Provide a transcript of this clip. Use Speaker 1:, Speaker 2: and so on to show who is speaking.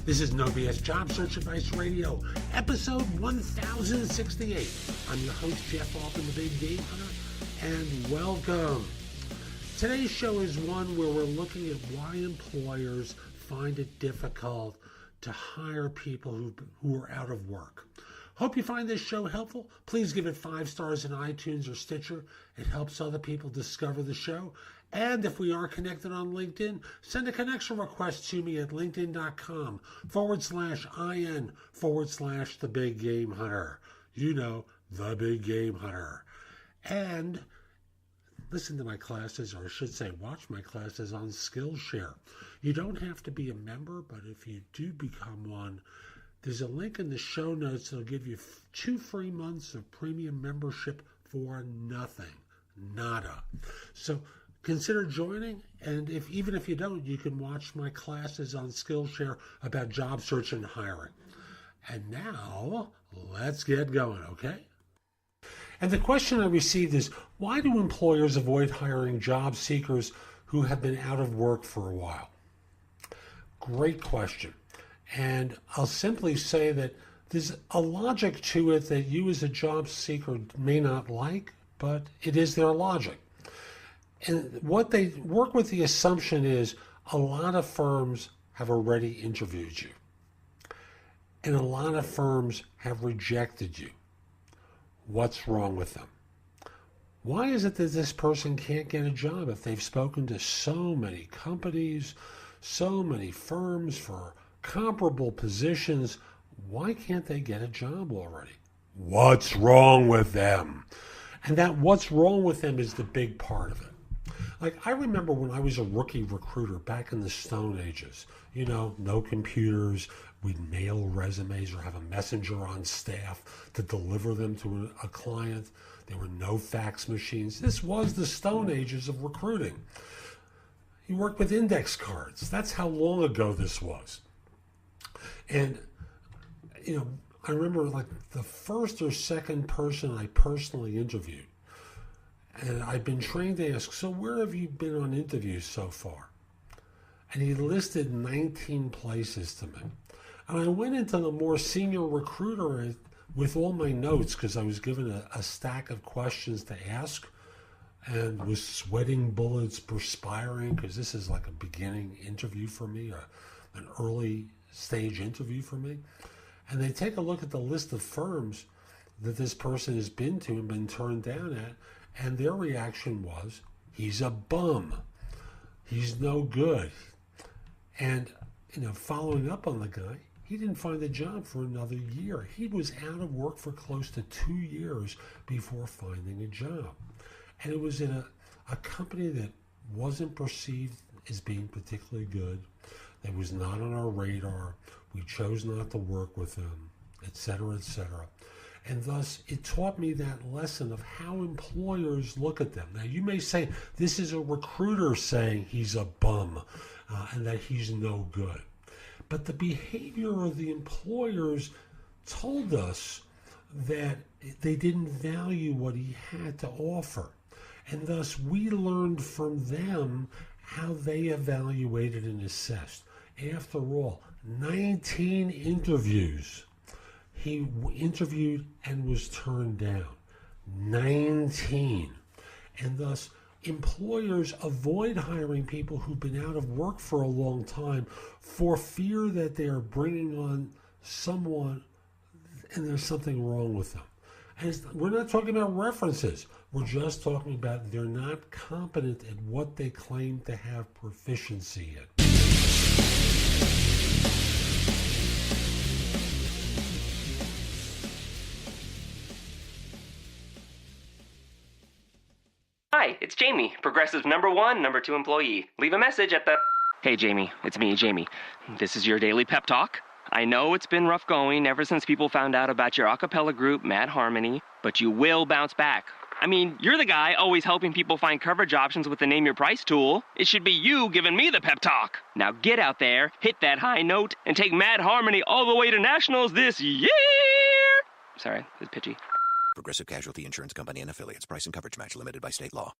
Speaker 1: This is No BS Job Search Advice Radio, episode 1068. I'm your host, Jeff Altman, the Big Game Hunter, and welcome. Today's show is one where we're looking at why employers find it difficult to hire people who are out of work. Hope you find this show helpful. Please give it 5 stars in iTunes or Stitcher. It helps other people discover the show. And if we are connected on LinkedIn, send a connection request to me at linkedin.com/IN/The Big Game Hunter. You know, The Big Game Hunter. And listen to my classes, or I should say watch my classes on Skillshare. You don't have to be a member, but if you do become one, there's a link in the show notes that'll give you 2 free months of premium membership for nothing. Nada. So consider joining, and even if you don't, you can watch my classes on Skillshare about job search and hiring. And now, let's get going, okay? And the question I received is, why do employers avoid hiring job seekers who have been out of work for a while? Great question. And I'll simply say that there's a logic to it that you as a job seeker may not like, but it is their logic. And what they work with the assumption is a lot of firms have already interviewed you. And a lot of firms have rejected you. What's wrong with them? Why is it that this person can't get a job if they've spoken to so many companies, so many firms for comparable positions? Why can't they get a job already? What's wrong with them? And that what's wrong with them is the big part of it. Like, I remember when I was a rookie recruiter back in the Stone Ages, you know, no computers, we'd mail resumes or have a messenger on staff to deliver them to a client. There were no fax machines. This was the Stone Ages of recruiting. You worked with index cards. That's how long ago this was. And, you know, I remember like the first or second person I personally interviewed, and I'd been trained to ask, so where have you been on interviews so far? And he listed 19 places to me. And I went into the more senior recruiter with all my notes because I was given a stack of questions to ask and was sweating bullets, perspiring, because this is like a beginning interview for me, an early stage interview for me. And they take a look at the list of firms that this person has been to and been turned down at, and their reaction was, he's a bum. He's no good. And, you know, following up on the guy, he didn't find a job for another year. He was out of work for close to 2 years before finding a job. And it was in a company that wasn't perceived as being particularly good, that was not on our radar. We chose not to work with them, et cetera, et cetera. And thus, it taught me that lesson of how employers look at them. Now, you may say, this is a recruiter saying he's a bum and that he's no good. But the behavior of the employers told us that they didn't value what he had to offer. And thus, we learned from them how they evaluated and assessed. After all, 19 interviews. He interviewed and was turned down. 19. And thus, employers avoid hiring people who've been out of work for a long time for fear that they are bringing on someone and there's something wrong with them. And we're not talking about references. We're just talking about they're not competent at what they claim to have proficiency in.
Speaker 2: Hi, it's Jamie, Progressive #1, #2 employee. Leave a message at the... Hey, Jamie, it's me, Jamie. This is your daily pep talk. I know it's been rough going ever since people found out about your a cappella group, Mad Harmony, but you will bounce back. I mean, you're the guy always helping people find coverage options with the Name Your Price tool. It should be you giving me the pep talk. Now get out there, hit that high note, and take Mad Harmony all the way to nationals this year! Sorry, it's pitchy.
Speaker 3: Progressive Casualty Insurance Company and Affiliates. Price and coverage match limited by state law.